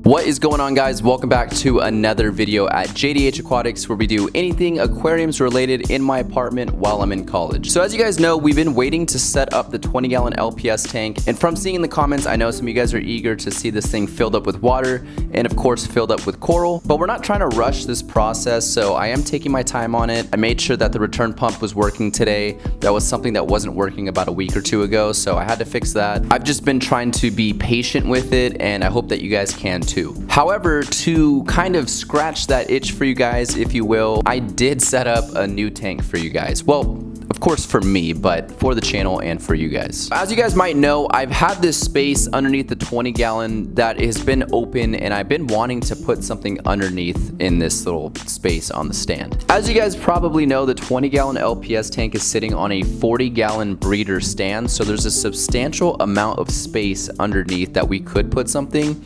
What is going on, guys? Welcome back to another video at JDH Aquatics, where we do anything aquariums related in my apartment while I'm in college. So as you guys know, we've been waiting to set up the 20-gallon LPS tank, and from seeing in the comments, I know some of you guys are eager to see this thing filled up with water and of course filled up with coral, but we're not trying to rush this process, so I am taking my time on it. I made sure that the return pump was working today. That was something that wasn't working about a week or two ago, so I had to fix that. I've just been trying to be patient with it, and I hope that you guys can too. However, to kind of scratch that itch for you guys, if you will, I did set up a new tank for you guys. Well, of course for me, but for the channel and for you guys. As you guys might know, I've had this space underneath the 20-gallon that has been open, and I've been wanting to put something underneath in this little space on the stand. As you guys probably know, the 20-gallon LPS tank is sitting on a 40-gallon breeder stand, so there's a substantial amount of space underneath that we could put something,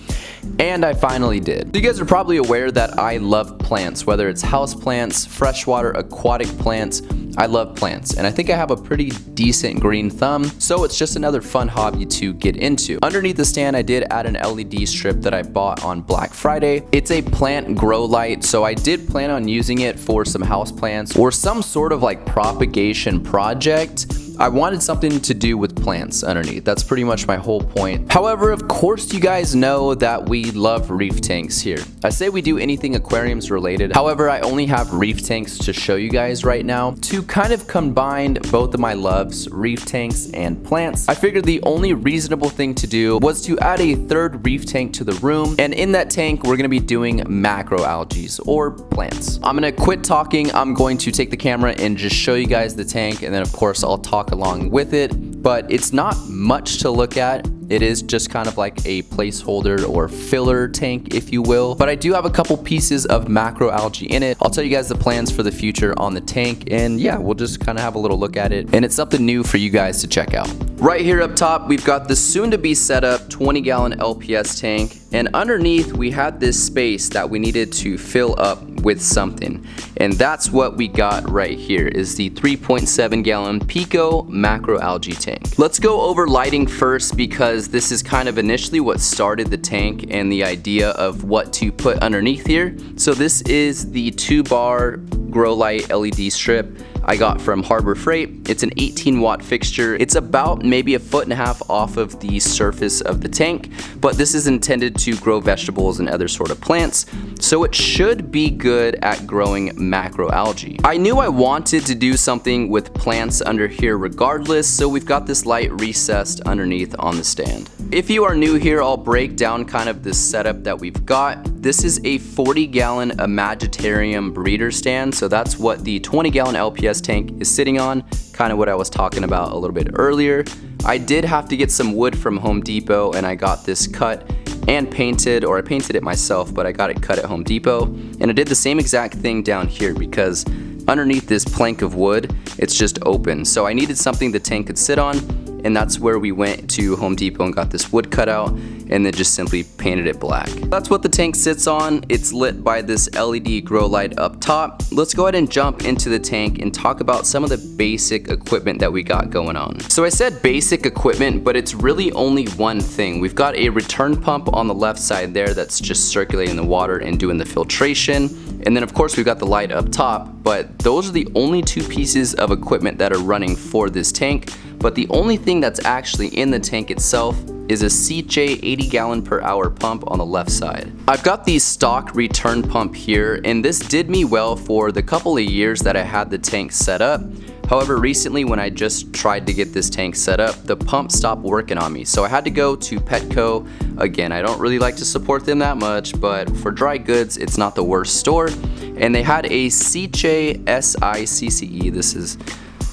and I finally did. You guys are probably aware that I love plants, whether it's house plants, freshwater, aquatic plants. I love plants, and I think I have a pretty decent green thumb, so it's just another fun hobby to get into. Underneath the stand, I did add an LED strip that I bought on Black Friday. It's a plant grow light, so I did plan on using it for some house plants or some sort of like propagation project. I wanted something to do with plants underneath. That's pretty much my whole point. However, of course, you guys know that we love reef tanks here. I say we do anything aquariums related. However, I only have reef tanks to show you guys right now. To kind of combine both of my loves, reef tanks and plants, I figured the only reasonable thing to do was to add a third reef tank to the room. And in that tank, we're gonna be doing macroalgaes or plants. I'm gonna quit talking. I'm going to take the camera and just show you guys the tank. And then of course, I'll talk along with it, but it's not much to look at. It is just kind of like a placeholder or filler tank, if you will. But I do have a couple pieces of macroalgae in it. I'll tell you guys the plans for the future on the tank, and yeah, we'll just kind of have a little look at it. And it's something new for you guys to check out. Right here up top, we've got the soon to be set up 20-gallon LPS tank. And underneath, we had this space that we needed to fill up with something. And that's what we got right here, is the 3.7-gallon pico macroalgae tank. Let's go over lighting first, because this is kind of initially what started the tank and the idea of what to put underneath here. So this is the 2-bar grow light LED strip I got from Harbor Freight. It's an 18-watt fixture. It's about maybe 1.5 feet off of the surface of the tank, but this is intended to grow vegetables and other sort of plants, so it should be good at growing macroalgae. I knew I wanted to do something with plants under here regardless, so we've got this light recessed underneath on the stand. If you are new here, I'll break down kind of this setup that we've got. This is a 40-gallon Imaginarium breeder stand, so that's what the 20-gallon LPS tank is sitting on, kind of what I was talking about a little bit earlier. I did have to get some wood from Home Depot, and I got this cut and painted, or I painted it myself, but I got it cut at Home Depot. And I did the same exact thing down here, because underneath this plank of wood, it's just open. So I needed something the tank could sit on, and that's where we went to Home Depot and got this wood cut out, and then just simply painted it black. That's what the tank sits on. It's lit by this LED grow light up top. Let's go ahead and jump into the tank and talk about some of the basic equipment that we got going on. So I said basic equipment, but it's really only one thing. We've got a return pump on the left side there that's just circulating the water and doing the filtration. And then of course we've got the light up top, but those are the only two pieces of equipment that are running for this tank. But the only thing that's actually in the tank itself is a CJ 80-gallon per hour pump on the left side. I've got the stock return pump here, and this did me well for the couple of years that I had the tank set up. However, recently when I just tried to get this tank set up, the pump stopped working on me. So I had to go to Petco. Again, I don't really like to support them that much, but for dry goods, it's not the worst store. And they had a CJ SICCE.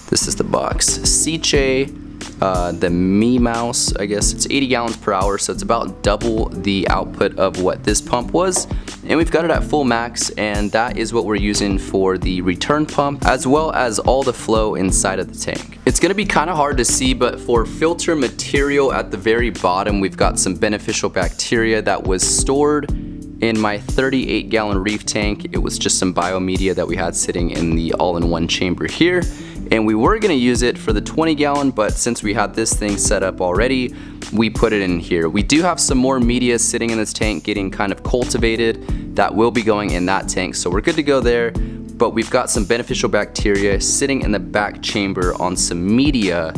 This is the box. CJ, the Me Mouse, I guess it's 80 gallons per hour, so it's about double the output of what this pump was. And we've got it at full max, and that is what we're using for the return pump, as well as all the flow inside of the tank. It's gonna be kind of hard to see, but for filter material at the very bottom, we've got some beneficial bacteria that was stored In my 38-gallon reef tank, it was just some biomedia that we had sitting in the all-in-one chamber here. And we were gonna use it for the 20-gallon, but since we had this thing set up already, we put it in here. We do have some more media sitting in this tank getting kind of cultivated that will be going in that tank, so we're good to go there. But we've got some beneficial bacteria sitting in the back chamber on some media,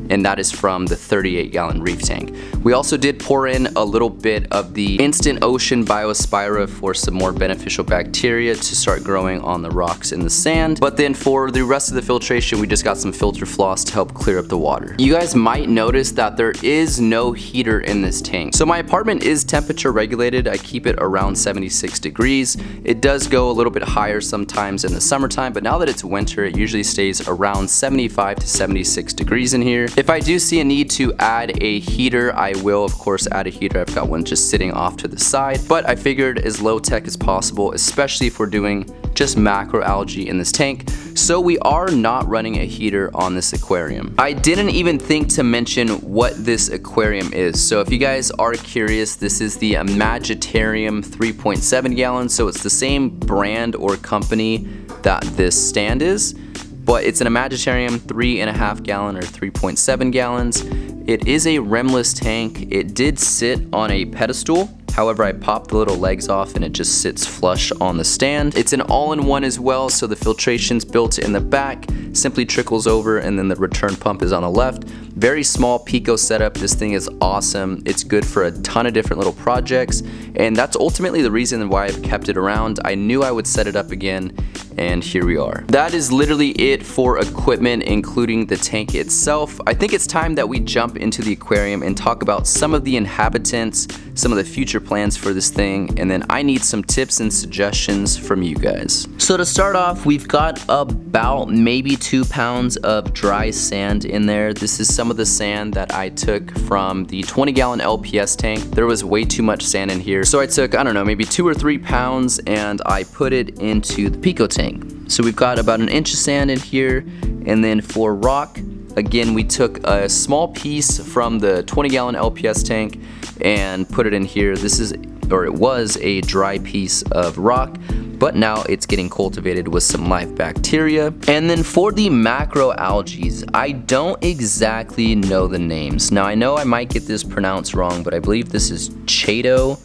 and that is from the 38-gallon reef tank. We also did pour in a little bit of the instant ocean biospira for some more beneficial bacteria to start growing on the rocks in the sand. But then for the rest of the filtration, we just got some filter floss to help clear up the water. You guys might notice that there is no heater in this tank. So my apartment is temperature regulated. I keep it around 76 degrees. It does go a little bit higher sometimes in the summertime, but now that it's winter, it usually stays around 75 to 76 degrees in here. If I do see a need to add a heater, I will of course add a heater. I've got one just sitting off to the side, but I figured as low tech as possible, especially if we're doing just macroalgae in this tank. So we are not running a heater on this aquarium. I didn't even think to mention what this aquarium is. So if you guys are curious, this is the Imagitarium 3.7 gallons. So it's the same brand or company that this stand is, but it's an Imagitarium 3.5 gallon or 3.7 gallons. It is a rimless tank. It did sit on a pedestal. However, I popped the little legs off and it just sits flush on the stand. It's an all-in-one as well, so the filtration's built in the back, simply trickles over, and then the return pump is on the left. Very small pico setup. This thing is awesome. It's good for a ton of different little projects, and that's ultimately the reason why I've kept it around. I knew I would set it up again, and here we are. That is literally it for equipment, including the tank itself. I think it's time that we jump into the aquarium and talk about some of the inhabitants, some of the future plans for this thing, and then I need some tips and suggestions from you guys. So to start off, we've got about maybe 2 pounds of dry sand in there. This is some of the sand that I took from the 20-gallon LPS tank. There was way too much sand in here, so I took, I don't know, maybe 2 or 3 pounds, and I put it into the pico tank. So we've got about 1 inch of sand in here, and then for rock, again, we took a small piece from the 20-gallon LPS tank and put it in here. This is, or it was, a dry piece of rock, but now it's getting cultivated with some live bacteria. And then for the macroalgaes, I don't exactly know the names. Now I know I might get this pronounced wrong, but I believe this is Chaeto.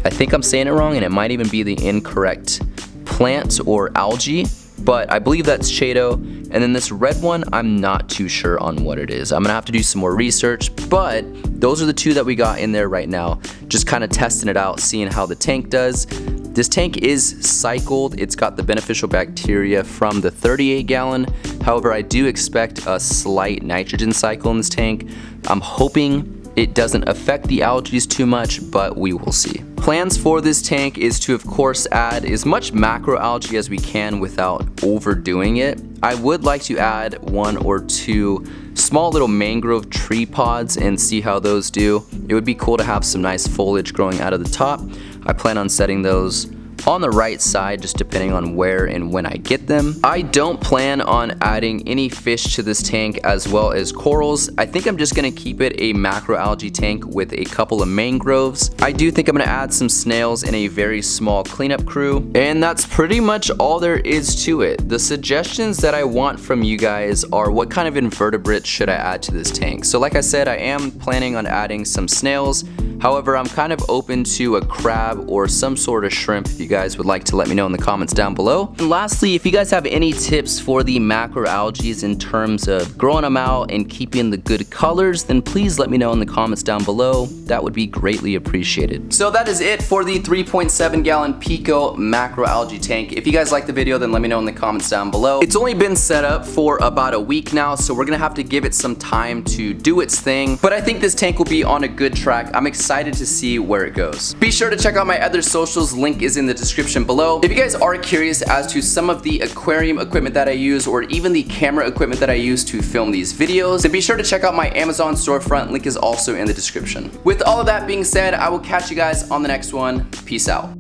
I think I'm saying it wrong, and it might even be the incorrect plant or algae, but I believe that's Chaeto. And then this red one, I'm not too sure on what it is. I'm gonna have to do some more research, but those are the 2 that we got in there right now. Just kind of testing it out, seeing how the tank does. This tank is cycled. It's got the beneficial bacteria from the 38-gallon. However, I do expect a slight nitrogen cycle in this tank. I'm hoping it doesn't affect the algae too much, but we will see. Plans for this tank is to, of course, add as much macroalgae as we can without overdoing it. I would like to add 1 or 2 small little mangrove tree pods and see how those do. It would be cool to have some nice foliage growing out of the top. I plan on setting those on the right side, just depending on where and when I get them. I don't plan on adding any fish to this tank as well as corals. I think I'm just gonna keep it a macroalgae tank with a couple of mangroves. I do think I'm gonna add some snails and a very small cleanup crew, and that's pretty much all there is to it. The suggestions that I want from you guys are what kind of invertebrates should I add to this tank. So like I said, I am planning on adding some snails. However, I'm kind of open to a crab or some sort of shrimp if you guys would like to let me know in the comments down below. And lastly, if you guys have any tips for the macroalgaes in terms of growing them out and keeping the good colors, then please let me know in the comments down below. That would be greatly appreciated. So that is it for the 3.7 gallon Pico macroalgae tank. If you guys like the video, then let me know in the comments down below. It's only been set up for about a week now, so we're gonna have to give it some time to do its thing. But I think this tank will be on a good track. I'm excited to see where it goes. Be sure to check out my other socials. Link is in the description below. If you guys are curious as to some of the aquarium equipment that I use, or even the camera equipment that I use to film these videos, then be sure to check out my Amazon storefront. Link is also in the description. With all of that being said, I will catch you guys on the next one. Peace out.